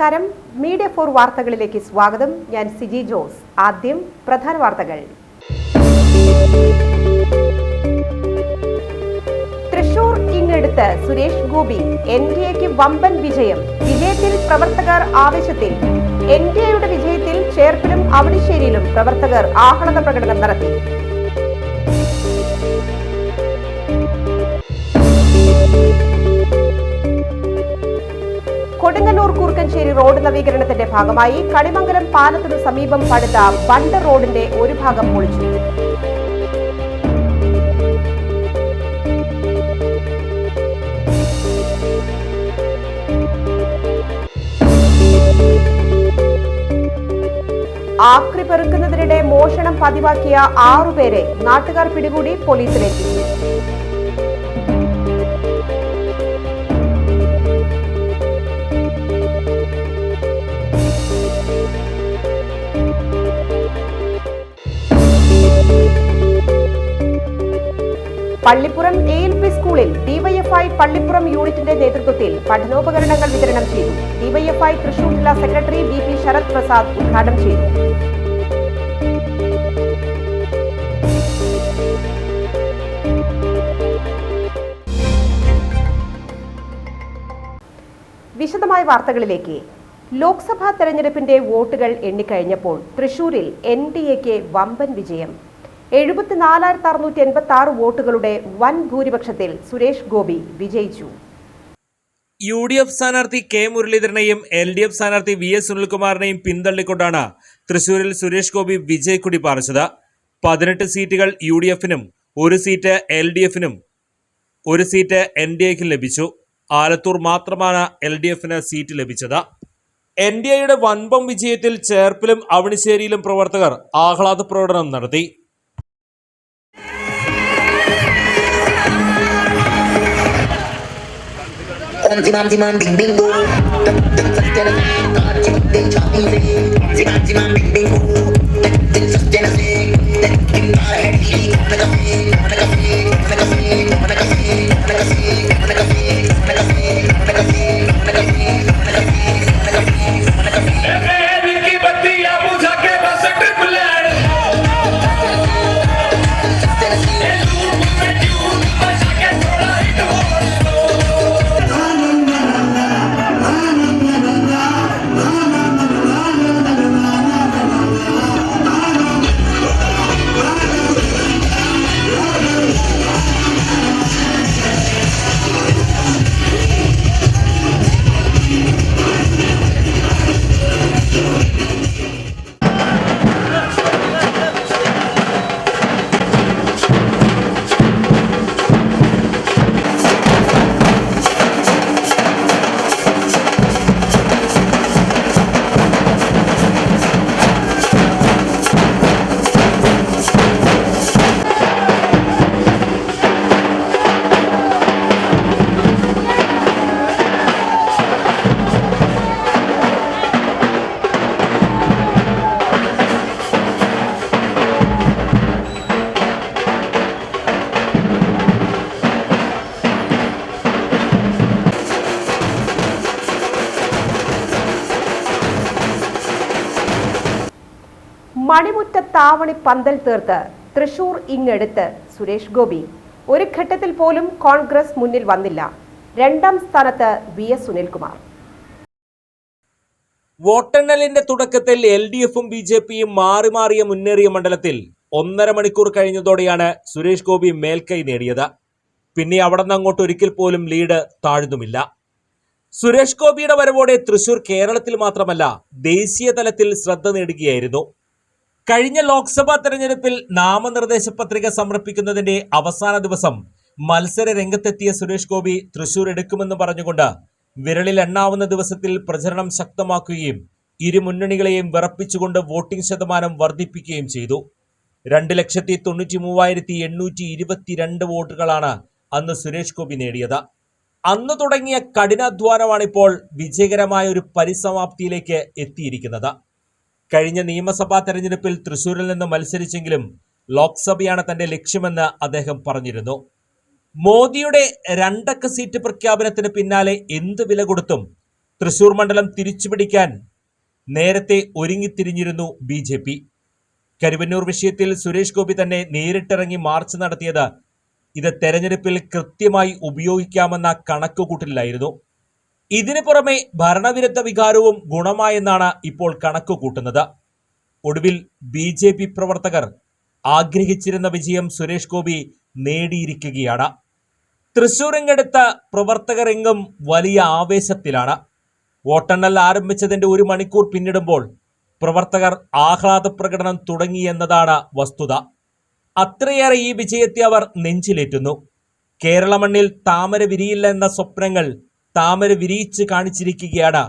നമസ്കാരം. മീഡിയ 4 വാർത്തകളിലേക്ക് സ്വാഗതം. ഞാൻ സിജി ജോസ്. ആദ്യം പ്രധാന വാർത്തകൾ. തൃശൂർ കിങ്ങെടുത്ത് സുരേഷ് ഗോപി. എൻഡിഎക്ക് വമ്പൻ വിജയം. വിജയത്തിൽ പ്രവർത്തകർ ആവേശത്തിൽ. എൻഡിഎയുടെ വിജയത്തിൽ ചേർപ്പിലും അവണിശ്ശേരിയിലും പ്രവർത്തകർ ആഹ്ലാദ പ്രകടനം നടത്തി. കൊടുങ്ങല്ലൂർ കൂർക്കഞ്ചേരി റോഡ് നവീകരണത്തിന്റെ ഭാഗമായി കണിമംഗലം പാലത്തിനു സമീപം പടുത്ത ബണ്ട് റോഡിന്റെ ഒരു ഭാഗം പൊളിച്ചു. ആക്രി പെറുക്കുന്നതിനിടെ മോഷണം പതിവാക്കിയ 6 പേരെ നാട്ടുകാർ പിടികൂടി പോലീസിലെത്തി. പള്ളിപ്പുറം ALP സ്കൂളിൽ ഡിവൈഎഫ്ഐ പള്ളിപ്പുറം യൂണിറ്റിന്റെ നേതൃത്വത്തിൽ പഠനോപകരണങ്ങൾ വിതരണം ചെയ്തു. ഡിവൈഎഫ്ഐ തൃശൂർ ജില്ലാ സെക്രട്ടറി VP ശരത് പ്രസാദ് ഉദ്ഘാടനം ചെയ്തു. വിശദമായ വാർത്തകളിലേക്ക്. ലോക്സഭാ തെരഞ്ഞെടുപ്പിന്റെ വോട്ടുകൾ എണ്ണിക്കഴിഞ്ഞപ്പോൾ തൃശൂരിൽ NDAക്ക് വമ്പൻ വിജയം. 74,686 വോട്ടുകളുടെ വൻ ഭൂരിപക്ഷത്തിൽ സുരേഷ് ഗോപി വിജയിച്ചു. UDF സ്ഥാനാർത്ഥി K മുരളീധരനെയും LDF സ്ഥാനാർത്ഥി VS സുനിൽകുമാറിനെയും പിന്തള്ളിക്കൊണ്ടാണ് തൃശൂരിൽ സുരേഷ് ഗോപി വിജയക്കൊടി പാറിച്ചത്. 18 സീറ്റുകൾ UDFനും 1 സീറ്റ് LDFനും 1 സീറ്റ് NDAയ്ക്കും ലഭിച്ചു. ആലത്തൂർ മാത്രമാണ് LDFന് സീറ്റ് ലഭിച്ചത്. NDAയുടെ വൻപം വിജയത്തിൽ ചേർപ്പിലും അവണിശ്ശേരിയിലും പ്രവർത്തകർ ആഹ്ലാദ പ്രകടനം നടത്തി. മണിമുറ്റത്താവണി പന്തൽ തീർത്ത് തൃശൂർ ഇങ്ങെടുത്ത് സുരേഷ് ഗോപി. ഒരു ഘട്ടത്തിൽ പോലും കോൺഗ്രസ് മുന്നിൽ വന്നില്ല. 2ാം സ്ഥാനത്ത് VS സുനിൽകുമാർ. വോട്ടെണ്ണലിന്റെ തുടക്കത്തിൽ LDFും BJPയും മാറി മാറിയ മുന്നേറിയ മണ്ഡലത്തിൽ 1.5 മണിക്കൂർ കഴിഞ്ഞതോടെയാണ് സുരേഷ് ഗോപി മേൽക്കൈ നേടിയത്. പിന്നെ അവിടെ നിന്ന് അങ്ങോട്ട് ഒരിക്കൽ പോലും ലീഡ് താഴ്ന്നുമില്ല. സുരേഷ് ഗോപിയുടെ വരവോടെ തൃശൂർ കേരളത്തിൽ മാത്രമല്ല ദേശീയ തലത്തിൽ ശ്രദ്ധ നേടുകയായിരുന്നു. കഴിഞ്ഞ ലോക്സഭാ തെരഞ്ഞെടുപ്പിൽ നാമനിർദ്ദേശ പത്രിക സമർപ്പിക്കുന്നതിന്റെ അവസാന ദിവസം മത്സര രംഗത്തെത്തിയ സുരേഷ് ഗോപി തൃശൂർ എടുക്കുമെന്ന് പറഞ്ഞുകൊണ്ട് വിരലിൽ എണ്ണാവുന്ന ദിവസത്തിൽ പ്രചരണം ശക്തമാക്കുകയും ഇരു മുന്നണികളെയും വിറപ്പിച്ചുകൊണ്ട് വോട്ടിംഗ് ശതമാനം വർദ്ധിപ്പിക്കുകയും ചെയ്തു. 2,93,822 വോട്ടുകളാണ് അന്ന് സുരേഷ് ഗോപി നേടിയത്. അന്ന് തുടങ്ങിയ കഠിനാധ്വാനമാണിപ്പോൾ വിജയകരമായ ഒരു പരിസമാപ്തിയിലേക്ക് എത്തിയിരിക്കുന്നത്. കഴിഞ്ഞ നിയമസഭാ തെരഞ്ഞെടുപ്പിൽ തൃശൂരിൽ നിന്ന് മത്സരിച്ചെങ്കിലും ലോക്സഭയാണ് തന്റെ ലക്ഷ്യമെന്ന് അദ്ദേഹം പറഞ്ഞിരുന്നു. മോദിയുടെ 2 അക്ക സീറ്റ് പ്രഖ്യാപനത്തിന് പിന്നാലെ എന്ത് വില കൊടുത്തും തൃശൂർ മണ്ഡലം തിരിച്ചുപിടിക്കാൻ നേരത്തെ ഒരുങ്ങിത്തിരിഞ്ഞിരുന്നു BJP. കരുവന്നൂർ വിഷയത്തിൽ സുരേഷ് ഗോപി തന്നെ നേരിട്ടിറങ്ങി മാർച്ച് നടത്തിയത് ഇത് തെരഞ്ഞെടുപ്പിൽ കൃത്യമായി ഉപയോഗിക്കാമെന്ന കണക്കുകൂട്ടലിലായിരുന്നു. ഇതിനു പുറമെ ഭരണവിരുദ്ധ വികാരവും ഗുണമായെന്നാണ് ഇപ്പോൾ കണക്കുകൂട്ടുന്നത്. ഒടുവിൽ BJP പ്രവർത്തകർ ആഗ്രഹിച്ചിരുന്ന വിജയം സുരേഷ് ഗോപി നേടിയിരിക്കുകയാണ്. തൃശൂരിങ്ങടുത്ത പ്രവർത്തകരെങ്ങും വലിയ ആവേശത്തിലാണ്. വോട്ടെണ്ണൽ ആരംഭിച്ചതിന്റെ 1 മണിക്കൂർ പിന്നിടുമ്പോൾ പ്രവർത്തകർ ആഹ്ലാദ പ്രകടനം തുടങ്ങിയെന്നതാണ് വസ്തുത. അത്രയേറെ ഈ വിജയത്തെ അവർ നെഞ്ചിലേറ്റുന്നു. കേരള മണ്ണിൽ താമര വിരിയില്ല എന്ന സ്വപ്നങ്ങൾ താമര വിരിയിച്ച് കാണിച്ചിരിക്കുകയാണ്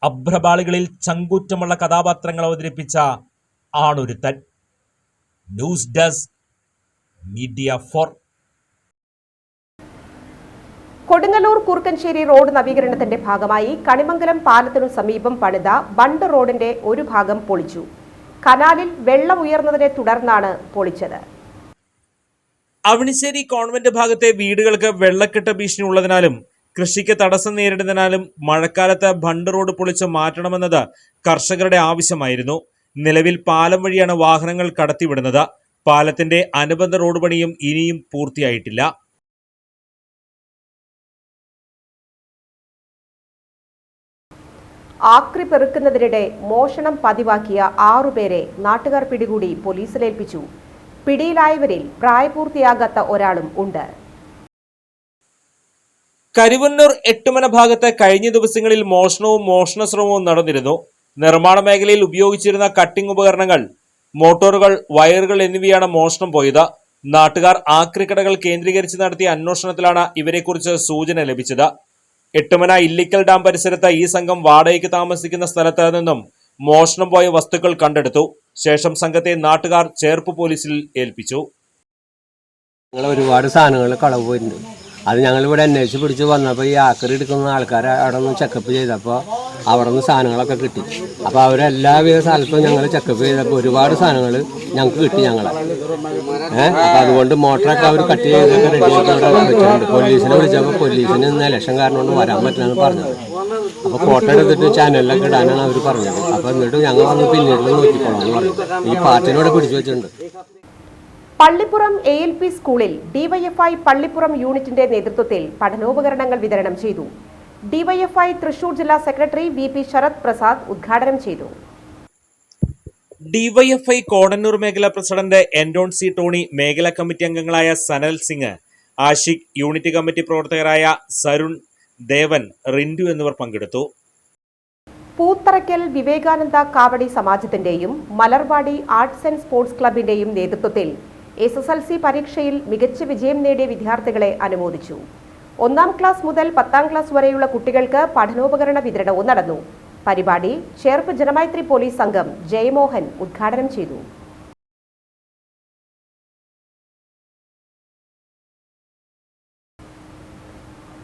അഭ്രപാളികളിൽ ചങ്കൂറ്റമുള്ള കഥാപാത്രങ്ങൾ അവതരിപ്പിച്ച ആണൊരുത്തൻ. ന്യൂസ് ഡെസ്ക് മീഡിയ4. കൊടുങ്ങല്ലൂർ കൂർക്കഞ്ചേരി റോഡ് നവീകരണത്തിന്റെ ഭാഗമായി കണിമംഗലം പാലത്തിനു സമീപം പണിത ബണ്ട് റോഡിന്റെ ഒരു ഭാഗം പൊളിച്ചു. കനാലിൽ വെള്ളം ഉയർന്നതിനെ തുടർന്നാണ് പൊളിച്ചത്. അവണിശ്ശേരി കോൺവെന്റ് ഭാഗത്തെ വീടുകൾക്ക് വെള്ളക്കെട്ട് ഭീഷണി ഉള്ളതിനാലും കൃഷിക്ക് തടസ്സം നേരിടുന്നതിനാലും മഴക്കാലത്ത് ബണ്ട് റോഡ് പൊളിച്ച് മാറ്റണമെന്നത് കർഷകരുടെ ആവശ്യമായിരുന്നു. നിലവിൽ പാലം വഴിയാണ് വാഹനങ്ങൾ കടത്തിവിടുന്നത്. പാലത്തിന്റെ അനുബന്ധ റോഡ് പണിയും ഇനിയും പൂർത്തിയായിട്ടില്ല. ആക്രി പെറുക്കുന്നതിനിടെ മോഷണം പതിവാക്കിയ 6 പേരെ നാട്ടുകാർ പിടികൂടി പോലീസിലേൽപ്പിച്ചു. പിടിയിലായവരിൽ പ്രായപൂർത്തിയാകാത്ത ഒരാളും ഉണ്ട്. കരുവന്നൂർ എട്ടുമന ഭാഗത്ത് കഴിഞ്ഞ ദിവസങ്ങളിൽ മോഷണവും മോഷണശ്രമവും നടന്നിരുന്നു. നിർമ്മാണ മേഖലയിൽ ഉപയോഗിച്ചിരുന്ന കട്ടിംഗ് ഉപകരണങ്ങൾ, മോട്ടോറുകൾ, വയറുകൾ എന്നിവയാണ് മോഷണം പോയത്. നാട്ടുകാർ ആക്രിക്കടകൾ കേന്ദ്രീകരിച്ച് നടത്തിയ അന്വേഷണത്തിലാണ് ഇവരെക്കുറിച്ച് സൂചന ലഭിച്ചത്. എട്ടുമന ഇല്ലിക്കൽ ഡാം പരിസരത്ത് ഈ സംഘം വാടകയ്ക്ക് താമസിക്കുന്ന സ്ഥലത്ത് നിന്നും മോഷണം പോയ വസ്തുക്കൾ കണ്ടെടുത്തു. ശേഷം സംഘത്തെ നാട്ടുകാർ ചേർപ്പ് പോലീസിൽ ഏൽപ്പിച്ചു. ഒരുപാട് സാധനങ്ങൾ കളവ് പോയിട്ടുണ്ട്. അത് ഞങ്ങളിവിടെ അന്വേഷിച്ച് പിടിച്ച് വന്നപ്പോൾ ഈ ആക്രി എടുക്കുന്ന ആൾക്കാരെ അവിടെ നിന്ന് ചെക്കപ്പ് ചെയ്തപ്പോൾ അവിടെ നിന്ന് സാധനങ്ങളൊക്കെ കിട്ടി. അപ്പോൾ അവരെല്ലാവിധ സ്ഥലത്തും ഞങ്ങൾ ചെക്കപ്പ് ചെയ്തപ്പോൾ ഒരുപാട് സാധനങ്ങൾ ഞങ്ങൾക്ക് കിട്ടി. അപ്പോൾ അതുകൊണ്ട് മോട്ടറൊക്കെ അവർ കട്ട് ചെയ്തൊക്കെ റെഡിയാക്കി വെച്ചിട്ടുണ്ട്. പോലീസിനെ വിളിച്ചപ്പോൾ പോലീസിന് ഇന്ന് ഇലക്ഷൻ കാരണം കൊണ്ട് വരാൻ പറ്റില്ലെന്ന് പറഞ്ഞത്. അപ്പോൾ ഫോട്ടോ എടുത്തിട്ട് ചാനലിലൊക്കെ ഇടാനാണ് അവർ പറഞ്ഞത്. അപ്പോൾ എന്നിട്ട് ഞങ്ങൾ വന്ന് പിന്നീട് നോക്കിക്കോളാം എന്ന് പറഞ്ഞു. ഈ പാർട്ടിനോട് പിടിച്ചു വെച്ചിട്ടുണ്ട്. പള്ളിപ്പുറം ALP സ്കൂളിൽ DYFI പള്ളിപ്പുറം യൂണിറ്റിന്റെ നേതൃത്വത്തിൽ പഠനോപകരണങ്ങൾ വിതരണം ചെയ്തു. DYFI തൃശൂർ ജില്ലാ സെക്രട്ടറി VP ശരത് പ്രസാദ് ഉദ്ഘാടനം ചെയ്തു. DYFI കോടന്നൂർ മേഖലാ പ്രസിഡന്റ് എൻഡോൺ സി ടോണി, മേഖലാ കമ്മിറ്റി അംഗങ്ങളായ സനൽ സിംഗ്, ആഷിഖ്, യൂണിറ്റ് കമ്മിറ്റി പ്രവർത്തകരായ സരുൺ, ദേവൻ, റിൻഡു എന്നിവർ പങ്കെടുത്തു. പൂത്തറയ്ക്കൽ വിവേകാനന്ദ കാവടി സമാജത്തിന്റെയും മലർവാടി ആർട്സ് ആൻഡ് സ്പോർട്സ് ക്ലബിന്റെയും നേതൃത്വത്തിൽ SSLC പരീക്ഷയിൽ മികച്ച വിജയം നേടിയ വിദ്യാർത്ഥികളെ അനുമോദിച്ചു. 1ാം ക്ലാസ് മുതൽ 10ാം ക്ലാസ് വരെയുള്ള കുട്ടികൾക്ക് പഠനോപകരണ വിതരണവും നടന്നു. പരിപാടി ചേർപ്പ് ജനമൈത്രി പോലീസ് സംഘം ജയമോഹൻ ഉദ്ഘാടനം ചെയ്തു.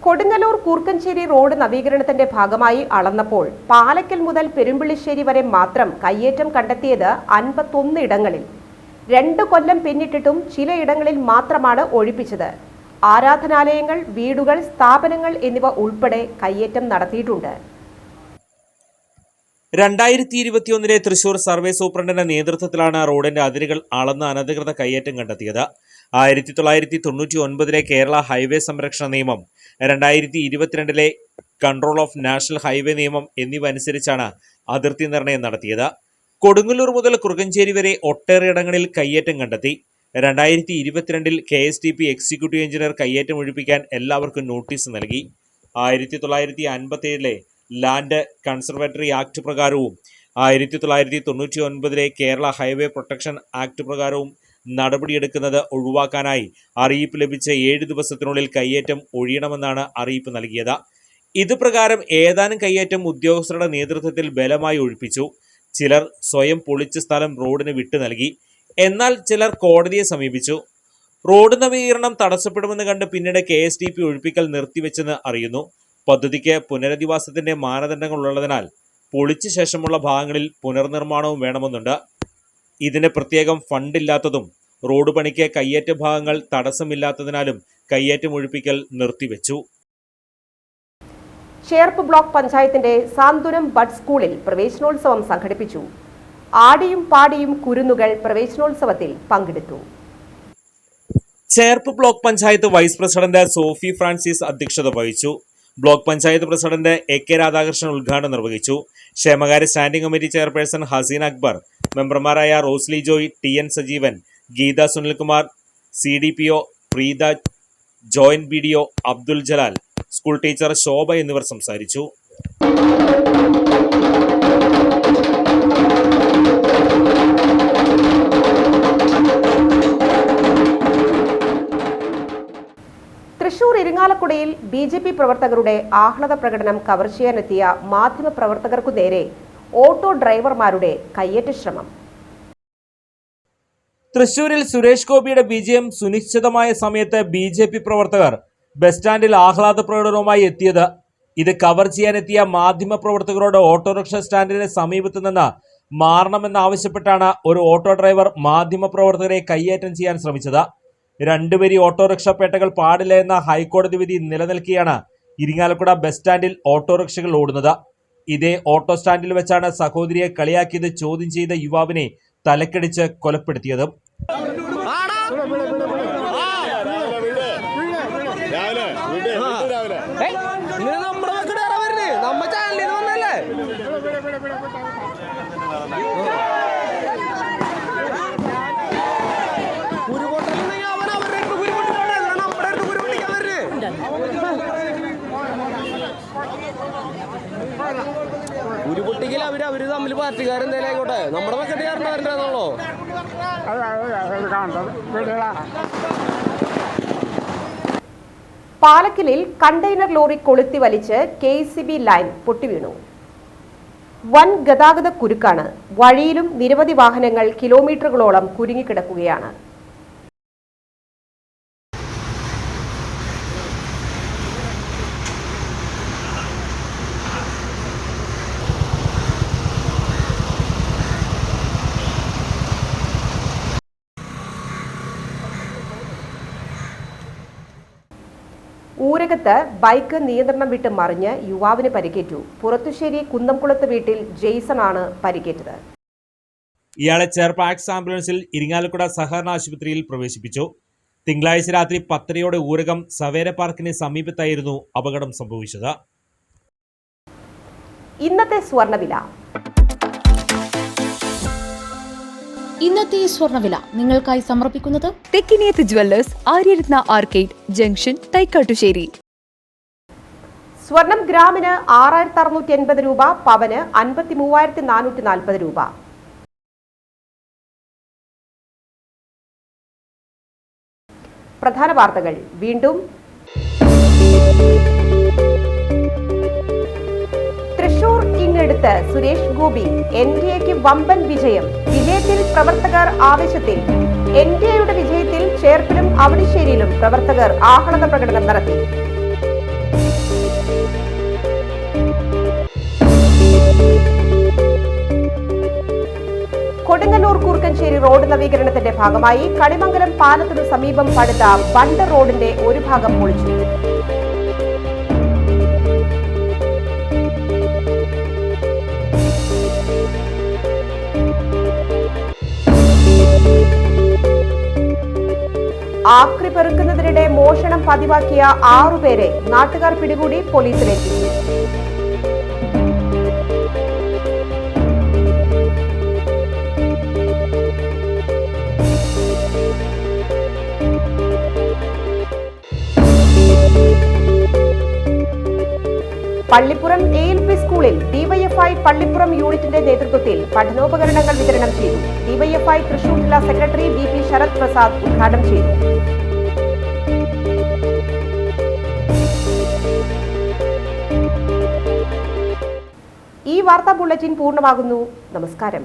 കൊടുങ്ങല്ലൂർ കൂർക്കഞ്ചേരി റോഡ് നവീകരണത്തിന്റെ ഭാഗമായി അളന്നപ്പോൾ പാലക്കൽ മുതൽ പെരുമ്പിളിശ്ശേരി വരെ മാത്രം കയ്യേറ്റം കണ്ടെത്തിയത് 51 ഇടങ്ങളിൽ. 2 കൊല്ലം പിന്നിട്ടിട്ടും ചിലയിടങ്ങളിൽ മാത്രമാണ് ഒഴിപ്പിച്ചത്. ആരാധനാലയങ്ങൾ, വീടുകൾ, സ്ഥാപനങ്ങൾ എന്നിവ ഉൾപ്പെടെ കയ്യേറ്റം നടത്തിയിട്ടുണ്ട്. 2021 തൃശൂർ സർവേ സൂപ്രണ്ടിന്റെ നേതൃത്വത്തിലാണ് റോഡിന്റെ അതിരുകൾ അളന്ന് അനധികൃത കയ്യേറ്റം കണ്ടെത്തിയത്. 1999 കേരള ഹൈവേ സംരക്ഷണ നിയമം, 2022 കൺട്രോൾ ഓഫ് നാഷണൽ ഹൈവേ നിയമം എന്നിവ അനുസരിച്ചാണ് അതിർത്തി നിർണയം നടത്തിയത്. കൊടുങ്ങല്ലൂർ മുതൽ കുറുക്കഞ്ചേരി വരെ ഒട്ടേറെ ഇടങ്ങളിൽ കയ്യേറ്റം കണ്ടെത്തി. 2022 KSTP എക്സിക്യൂട്ടീവ് എഞ്ചിനീയർ കയ്യേറ്റം ഒഴിപ്പിക്കാൻ എല്ലാവർക്കും നോട്ടീസ് നൽകി. 1957 ലാൻഡ് കൺസർവേറ്ററി ആക്ട് പ്രകാരവും 1999 കേരള ഹൈവേ പ്രൊട്ടക്ഷൻ ആക്ട് പ്രകാരവും നടപടിയെടുക്കുന്നത് ഒഴിവാക്കാനായി അറിയിപ്പ് ലഭിച്ച 7 ദിവസത്തിനുള്ളിൽ കയ്യേറ്റം ഒഴിയണമെന്നാണ് അറിയിപ്പ് നൽകിയത്. ഇതുപ്രകാരം ഏതാനും കയ്യേറ്റം ഉദ്യോഗസ്ഥരുടെ നേതൃത്വത്തിൽ ബലമായി ഒഴിപ്പിച്ചു. ചിലർ സ്വയം പൊളിച്ച സ്ഥലം റോഡിന് വിട്ടു നൽകി. എന്നാൽ ചിലർ കോടതിയെ സമീപിച്ചു. റോഡ് നവീകരണം തടസ്സപ്പെടുമെന്ന് കണ്ട് പിന്നീട് KSTP ഒഴിപ്പിക്കൽ നിർത്തിവെച്ചെന്ന് അറിയുന്നു. പദ്ധതിക്ക് പുനരധിവാസത്തിന്റെ മാനദണ്ഡങ്ങൾ ഉള്ളതിനാൽ പൊളിച്ച ശേഷമുള്ള ഭാഗങ്ങളിൽ പുനർനിർമ്മാണവും വേണമെന്നുണ്ട്. ഇതിന് പ്രത്യേകം ഫണ്ടില്ലാത്തതും റോഡ് പണിക്ക് കയ്യേറ്റ ഭാഗങ്ങൾ തടസ്സമില്ലാത്തതിനാലും കയ്യേറ്റം ഒഴിപ്പിക്കൽ നിർത്തിവെച്ചു. ചേർപ്പ് ബ്ലോക്ക് പഞ്ചായത്തിന്റെ സാന്ത്വനം ബഡ് സ്കൂളിൽ പ്രവേശനോത്സവം സംഘടിപ്പിച്ചു. ആടിയും പാടിയും കുരുന്നുകൾ പ്രവേശനോത്സവത്തിൽ പങ്കെടുത്തു. Cherpu block panchayat vice president Sophy Francis അധ്യക്ഷത വഹിച്ചു. Block panchayat president AK Radhakrishnan ഉദ്ഘാടനം നിർവഹിച്ചു. ക്ഷേമകാര്യ standing committee chairperson Haseena Akbar, മെമ്പർമാരായ Rosely Joy, TN Sajeevan, Geetha Sunilkumar, CDPO Preetha, joint BDO Abdul Jalal, school teacher Shobha എന്നിവർ സംസാരിച്ചു. തൃശൂർ ഇരിങ്ങാലക്കുടയിൽ BJP പ്രവർത്തകരുടെ ആഹ്ലാദ പ്രകടനം കവർ ചെയ്യാനെത്തിയ മാധ്യമപ്രവർത്തകർക്കു നേരെ ഓട്ടോ ഡ്രൈവർമാരുടെ കയ്യേറ്റ ശ്രമം. തൃശൂരിൽ സുരേഷ് ഗോപിയുടെ വിജയം സുനിശ്ചിതമായ സമയത്ത് BJP പ്രവർത്തകർ ബസ് സ്റ്റാൻഡിൽ ആഹ്ലാദ പ്രകടനവുമായി എത്തിയത്. ഇത് കവർ ചെയ്യാനെത്തിയ മാധ്യമപ്രവർത്തകരോട് ഓട്ടോറിക്ഷ സ്റ്റാൻഡിന് സമീപത്ത് നിന്ന് മാറണമെന്നാവശ്യപ്പെട്ടാണ് ഒരു ഓട്ടോ ഡ്രൈവർ മാധ്യമപ്രവർത്തകരെ കയ്യേറ്റം ചെയ്യാൻ ശ്രമിച്ചത്. 2 വരി ഓട്ടോറിക്ഷ പേട്ടകൾ പാടില്ല എന്ന ഹൈക്കോടതി വിധി നിലനിൽക്കെയാണ് ഇരിങ്ങാലക്കുട ബസ് സ്റ്റാൻഡിൽ ഓട്ടോറിക്ഷകൾ ഓടുന്നത്. ഇതേ ഓട്ടോ സ്റ്റാൻഡിൽ വെച്ചാണ് സഹോദരിയെ കളിയാക്കിയത് ചോദ്യം ചെയ്ത യുവാവിനെ തലക്കടിച്ച് കൊലപ്പെടുത്തിയത്. ഉരുപൊട്ടിക്കൽ അവര് തമ്മിൽ പാർട്ടിക്കാരെന്തായാലും ആയിക്കോട്ടെ, നമ്മുടെ വെക്കട്ടുകാരനാണല്ലോ. പാലക്കിലിൽ കണ്ടെയ്നർ ലോറി കൊളുത്തി വലിച്ച് KCB ലൈൻ പൊട്ടിവീണു. വൻ ഗതാഗത കുരുക്കാണ്. വഴിയിലും നിരവധി വാഹനങ്ങൾ കിലോമീറ്ററുകളോളം കുരുങ്ങിക്കിടക്കുകയാണ്. ഊരകത്ത് ബൈക്ക് നിയന്ത്രണം വിട്ട് മറിഞ്ഞ് യുവാവിന് പരിക്കേറ്റു. പുറത്തുശ്ശേരി കുന്നംകുളത്ത് വീട്ടിൽ ജെയ്സൺ ആണ് പരിക്കേറ്റത്. ഇയാളെ ചേർപ്പ് ആക്സ് ആംബുലൻസിൽ ഇരിങ്ങാലക്കുട സഹകരണ ആശുപത്രിയിൽ പ്രവേശിപ്പിച്ചു. തിങ്കളാഴ്ച രാത്രി 10:30 ഊരകം സവേര പാർക്കിന് സമീപത്തായിരുന്നു അപകടം സംഭവിച്ചത്. ഇന്നത്തെ സ്വർണ്ണവില. ഇന്നത്തെ സ്വർണ്ണവില നിങ്ങൾക്കായി സമർപ്പിക്കുന്നത് Thekkiniyath jewellers, Aryaratna arcade junction, Thaikkattussery. സ്വർണം ഗ്രാമിന് 6680 രൂപ, പവന് 53,440 രൂപ. പ്രധാന വാർത്തകൾ വീണ്ടും. തൃശൂർ കിങ്ങെടുത്ത് സുരേഷ് ഗോപി, NDAക്ക് വമ്പൻ വിജയം. വിജയത്തിൽ പ്രവർത്തകർ ആവേശത്തിൽ. NDAയുടെ വിജയത്തിൽ ചേർപ്പിലും അവണിശ്ശേരിയിലും പ്രവർത്തകർ ആഹ്ലാദ പ്രകടനം നടത്തി. കൊടുങ്ങല്ലൂർ കൂർക്കഞ്ചേരി റോഡ് നവീകരണത്തിന്റെ ഭാഗമായി കണിമംഗലം പാലത്തിനു സമീപം പടുത്ത ബണ്ട് റോഡിന്റെ ഒരു ഭാഗം പൊളിച്ചു. ആക്രി പെറുക്കുന്നതിനിടെ മോഷണം പതിവാക്കിയ 6 പേരെ നാട്ടുകാർ പിടികൂടി പോലീസിലെത്തിച്ചു. പള്ളിപ്പുറം ALP സ്കൂളിൽ DYFI പള്ളിപ്പുറം യൂണിറ്റിന്റെ നേതൃത്വത്തിൽ പഠനോപകരണങ്ങൾ വിതരണം ചെയ്തു. DYFI തൃശൂർ ജില്ലാ സെക്രട്ടറി BP ശരത് പ്രസാദ് ഉദ്ഘാടനം ചെയ്തു. ഈ വാർത്താ ബുള്ളറ്റിൻ പൂർണ്ണമാകുന്നു. നമസ്കാരം.